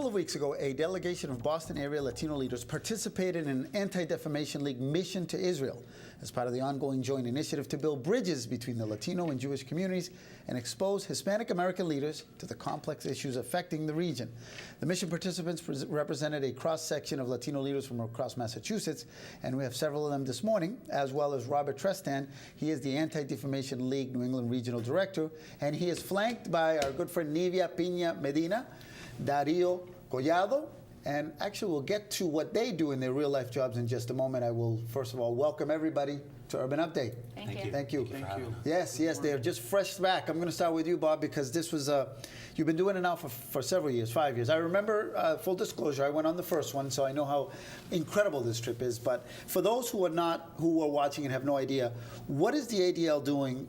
couple of weeks ago, a delegation of Boston area Latino leaders participated in an Anti-Defamation League mission to Israel as part of the ongoing joint initiative to build bridges between the Latino and Jewish communities and expose Hispanic American leaders to the complex issues affecting the region. The mission participants represented a cross-section of Latino leaders from across Massachusetts, and we have several of them this morning, as well as Robert Trestan. He is the Anti-Defamation League New England Regional Director, and he is flanked by our good friend Nivia, Pina-Medina, Dario, Collado, and actually we'll get to what they do in their real-life jobs in just a moment. I will, first of all, welcome everybody to Urban Update. Thank you. Thank you. Thank you. Yes, they're just fresh back. I'm going to start with you, Bob, because this was, you've been doing it now for several years, 5 years. I remember, full disclosure, I went on the first one, so I know how incredible this trip is. But for those who are watching and have no idea, what is the ADL doing,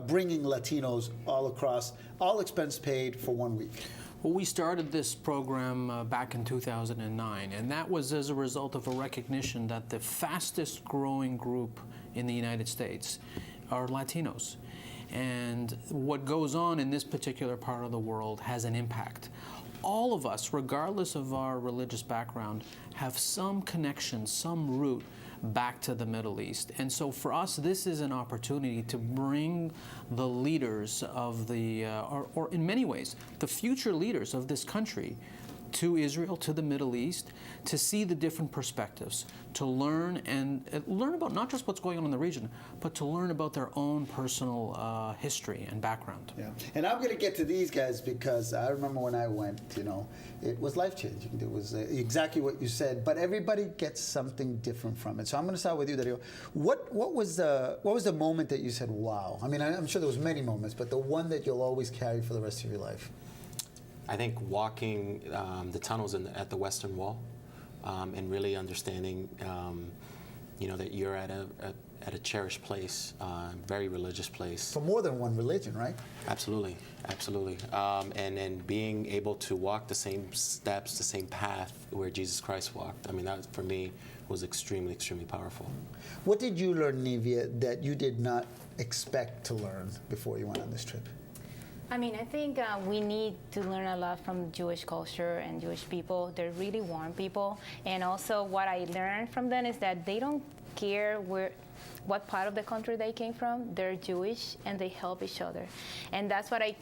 bringing Latinos all across, all expense paid for 1 week? Well, we started this program back in 2009, and that was as a result of a recognition that the fastest growing group in the United States are Latinos. And what goes on in this particular part of the world has an impact. All of us, regardless of our religious background, have some connection, some root back to the Middle East. And so for us, this is an opportunity to bring the leaders of the, or in many ways, the future leaders of this country to Israel, to the Middle East, to see the different perspectives, to learn and learn about not just what's going on in the region, but to learn about their own personal history and background. Yeah, and I'm going to get to these guys because I remember when I went, it was life-changing. It was exactly what you said, but everybody gets something different from it. So I'm going to start with you, Dario. What was the moment that you said, wow? I mean, I'm sure there was many moments, but the one that you'll always carry for the rest of your life? I think walking the tunnels at the Western Wall and really understanding, that you're at a cherished place, very religious place. For more than one religion, right? Absolutely, absolutely. And being able to walk the same steps, the same path where Jesus Christ walked. I mean, that for me was extremely, extremely powerful. What did you learn, Nivia, that you did not expect to learn before you went on this trip? I mean, I think we need to learn a lot from Jewish culture and Jewish people. They're really warm people. And also what I learned from them is that they don't care what part of the country they came from. They're Jewish and they help each other. And that's what I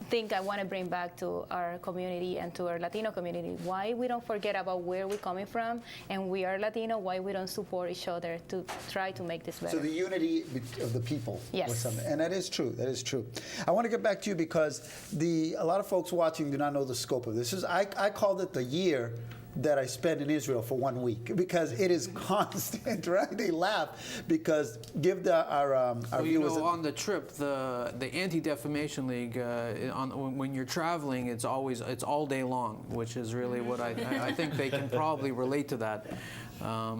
think I want to bring back to our community and to our Latino community. Why we don't forget about where we're coming from and we are Latino, why we don't support each other to try to make this better. So the unity of the people. Yes. Was something. And that is true. That is true. I want to get back to you because a lot of folks watching do not know the scope of this. I called it the year that I spent in Israel for 1 week because it is constant, right? They laugh because give our viewers. On the trip, the Anti-Defamation League, when you're traveling, it's all day long, which is really what I think they can probably relate to that.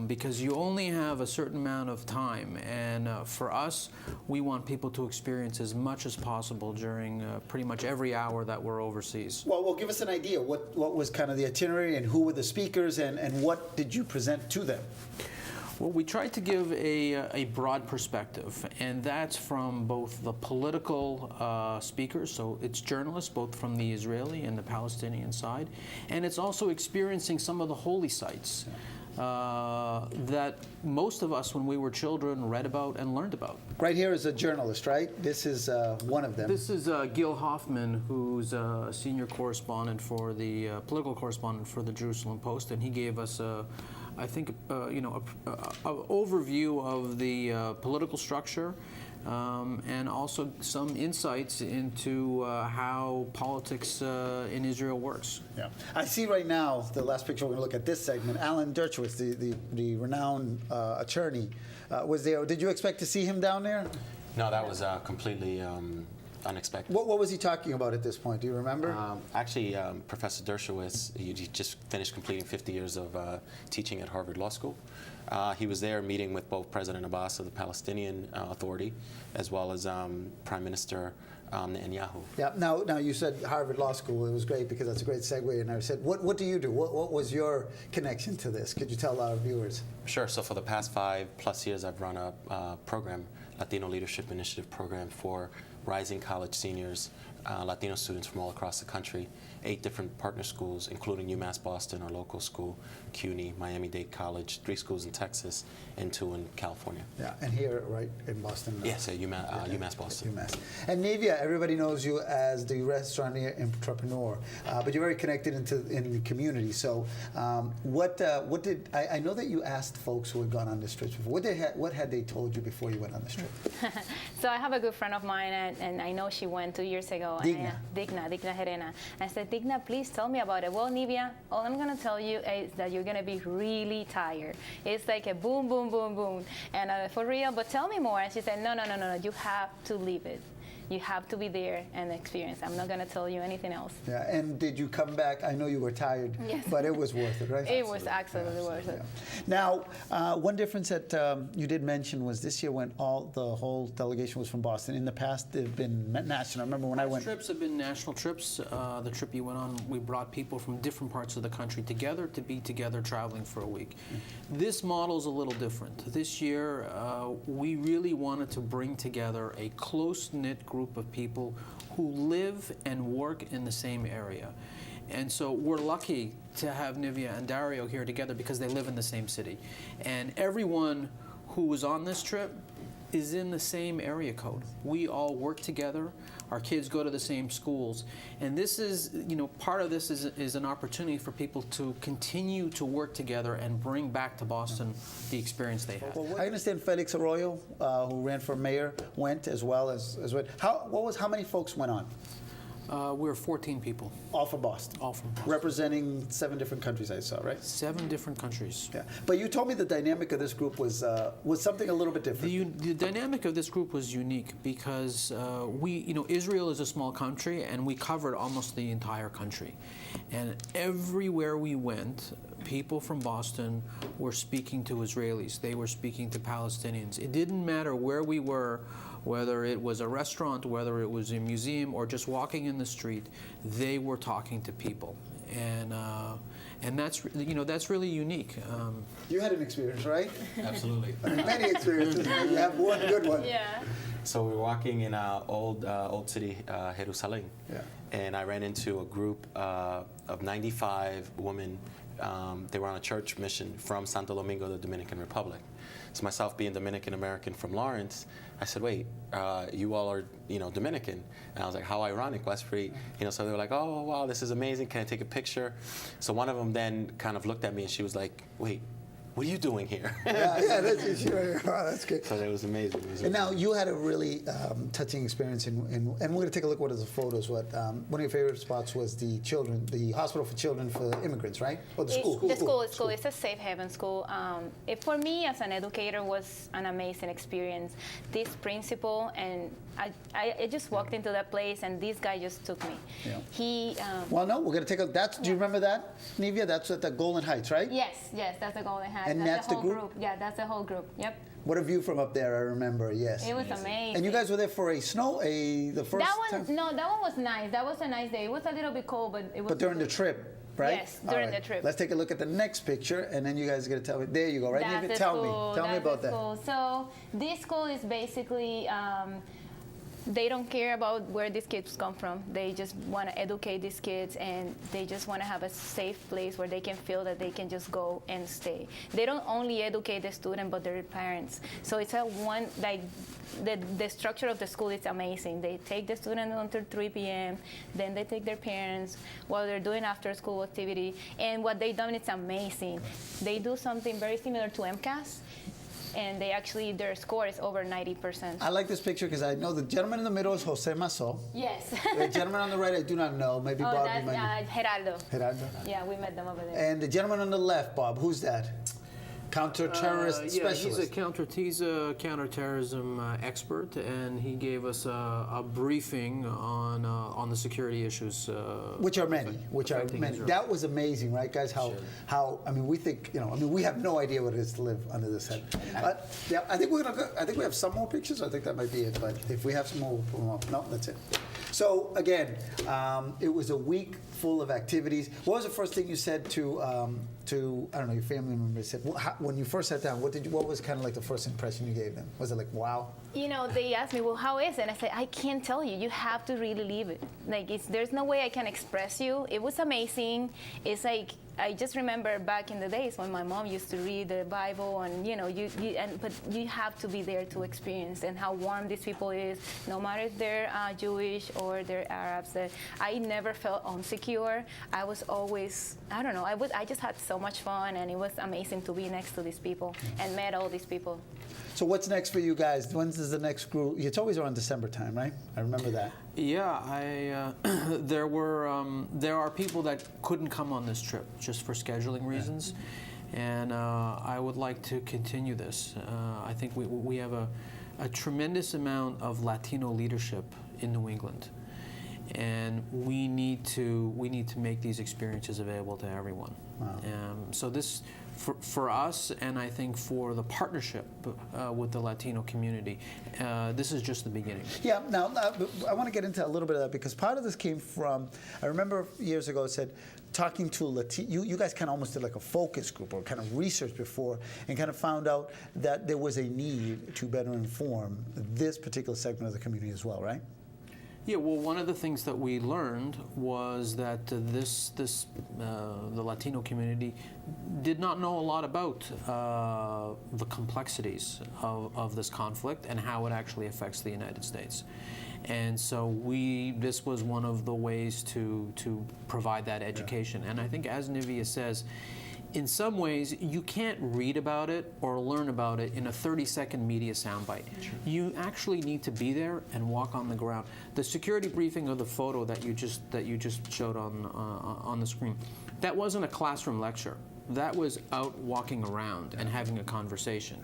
Because you only have a certain amount of time, and for us, we want people to experience as much as possible during pretty much every hour that we're overseas. Well, give us an idea. What was kind of the itinerary, and who were the speakers, and what did you present to them? Well, we tried to give a broad perspective, and that's from both the political speakers, so it's journalists, both from the Israeli and the Palestinian side, and it's also experiencing some of the holy sites. That most of us, when we were children, read about and learned about. Right here is a journalist, right? This is one of them. This is Gil Hoffman, who's a senior correspondent for the political correspondent for the Jerusalem Post, and he gave us I think, an overview of the political structure. And also some insights into how politics in Israel works. Yeah, I see right now, the last picture we're going to look at this segment, Alan Dershowitz, the renowned attorney, was there. Did you expect to see him down there? No, that was completely unexpected. What was he talking about at this point? Do you remember? Actually, Professor Dershowitz, he just finished completing 50 years of teaching at Harvard Law School. He was there meeting with both President Abbas of the Palestinian Authority as well as Prime Minister Netanyahu. Yeah. Now you said Harvard Law School. It was great because that's a great segue. And I said, what do you do? What was your connection to this? Could you tell our viewers? Sure. So for the past 5+ years, I've run a program, Latino Leadership Initiative program for rising college seniors, Latino students from all across the country. 8 different partner schools, including UMass Boston, our local school, CUNY, Miami-Dade College, 3 schools in Texas, and 2 in California. Yeah, and here, right, in Boston. Yes, at UMass Boston. UMass. And Nivia, everybody knows you as the restaurateur entrepreneur, but you're very connected in the community. So, what did I know that you asked folks who had gone on this trip before? What had they told you before you went on this trip? So I have a good friend of mine, and I know she went 2 years ago. Digna. Digna Herena. I said, Digna, please tell me about it. Well, Nivia, all I'm going to tell you is that you're going to be really tired. It's like a boom, boom, boom, boom. And for real, but tell me more. And she said, no, you have to leave it. You have to be there and experience. I'm not going to tell you anything else. Yeah, and did you come back? I know you were tired, yes. but it was worth it, right? It was absolutely worth it. Yeah. Now, one difference that you did mention was this year when the whole delegation was from Boston. In the past, they've been national. I remember when I went. Trips have been national trips. The trip you went on, we brought people from different parts of the country together to be together traveling for a week. This model's a little different. This year, we really wanted to bring together a close-knit group of people who live and work in the same area. And so we're lucky to have Nivia and Dario here together because they live in the same city. And everyone who was on this trip is in the same area code. We all work together. Our kids go to the same schools. And this is, part of this is an opportunity for people to continue to work together and bring back to Boston the experience they had. I understand Felix Arroyo, who ran for mayor, went as well as how many folks went on? We were 14 people. All from Boston. All from Boston. Representing 7 different countries, I saw, right? 7 different countries. Yeah, but you told me the dynamic of this group was something a little bit different. The dynamic of this group was unique because Israel is a small country, and we covered almost the entire country. And everywhere we went, people from Boston were speaking to Israelis. They were speaking to Palestinians. It didn't matter where we were, whether it was a restaurant, whether it was a museum, or just walking in the street, they were talking to people. And that's really unique. You had an experience, right? Absolutely. Many experiences. You have one good one. Yeah. So we were walking in old city, Jerusalem, Yeah. and I ran into a group of 95 women. They were on a church mission from Santo Domingo, the Dominican Republic. So myself being Dominican American from Lawrence, I said, wait, you all are, Dominican. And I was like, how ironic. Well, that's pretty, so they were like, oh, wow, this is amazing. Can I take a picture? So one of them then kind of looked at me and she was like, wait, what are you doing here? Yeah, that's sure. Wow, that's good. So it was amazing. And now you had a really touching experience, and we're going to take a look at the photos. One of your favorite spots was the hospital for children for immigrants, right? Or the school. The school. It's a safe haven school. For me, as an educator, was an amazing experience. This principal, and I just walked into that place, and this guy just took me. Yeah. He. Well, no, we're going to take a. Do you remember that, Nivia? That's at the Golden Heights, right? Yes, that's the Golden Heights. And that's the the whole group? Yeah, that's the whole group. Yep. What a view from up there! I remember. Yes. It was amazing. And you guys were there for the first time? No, that one was nice. That was a nice day. It was a little bit cold, but it was. But during the trip, right? Yes, during the trip. Let's take a look at the next picture, and then you guys are going to tell me. There you go, right? That's Nivia, the tell school. me about that. School. So this school is basically. They don't care about where these kids come from. They just want to educate these kids, and they just want to have a safe place where they can feel that they can just go and stay. They don't only educate the student, but their parents. So it's the structure of the school is amazing. They take the student until 3 p.m., then they take their parents while they're doing after-school activity. And what they've done is amazing. They do something very similar to MCAS. And their score is over 90%. I like this picture because I know the gentleman in the middle is Jose Maso. Yes. The gentleman on the right, I do not know. Maybe Bob. That's Gerardo. Gerardo. Yeah, we met them over there. And the gentleman on the left, Bob, who's that? Counter-terrorist specialist. He's a counterterrorism expert, and he gave us a briefing on the security issues. Which are many. Israel. That was amazing, right, guys? How we think, we have no idea what it is to live under this head. Yeah, I think we have some more pictures. I think that might be it. But if we have some more, we'll put them up. No, that's it. So again, it was a week full of activities. What was the first thing you said to I don't know, your family member said when you first sat down? What was kind of like the first impression you gave them? Was it like, wow? You know, they asked me, well, how is it? And I said, I can't tell you. You have to really live it. Like, there's no way I can express you. It was amazing. It's like, I just remember back in the days when my mom used to read the Bible, and but you have to be there to experience and how warm these people is, no matter if they're Jewish or they're Arabs. I never felt insecure. I was always, I don't know, I just had so much fun, and it was amazing to be next to these people and met all these people. So what's next for you guys? When's is the next group? It's always around December time, right? I remember that. Yeah, there are people that couldn't come on this trip just for scheduling reasons, and I would like to continue this. I think we have a tremendous amount of Latino leadership in New England, and we need to make these experiences available to everyone. Wow. So this. For us, and I think for the partnership with the Latino community, this is just the beginning. Yeah, now I want to get into a little bit of that, because part of this came from, I remember years ago it said, talking to Latino, you guys kind of almost did like a focus group or kind of research before, and kind of found out that there was a need to better inform this particular segment of the community as well, right? Yeah, well, one of the things that we learned was that the Latino community did not know a lot about the complexities of this conflict and how it actually affects the United States. And so this was one of the ways to provide that education. And I think, as Nivia says, in some ways, you can't read about it or learn about it in a 30-second media soundbite. Sure. You actually need to be there and walk on the ground. The security briefing of the photo that you just showed on the screen, that wasn't a classroom lecture. That was out walking around and having a conversation,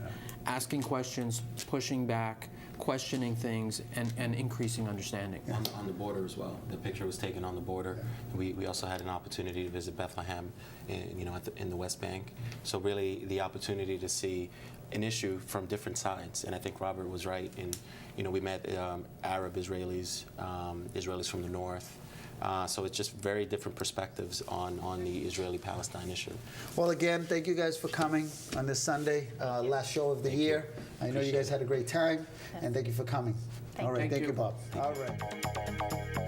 asking questions, pushing back, questioning things, and increasing understanding. On the border as well. The picture was taken on the border. We also had an opportunity to visit Bethlehem, in the West Bank. So really, the opportunity to see an issue from different sides. And I think Robert was right. We met Arab Israelis, Israelis from the north. So it's just very different perspectives on the Israeli-Palestine issue. Well, again, thank you guys for coming on this Sunday, last show of the year. I know you guys had a great time, and thank you for coming. Thank All right, you. thank you, Bob. All right.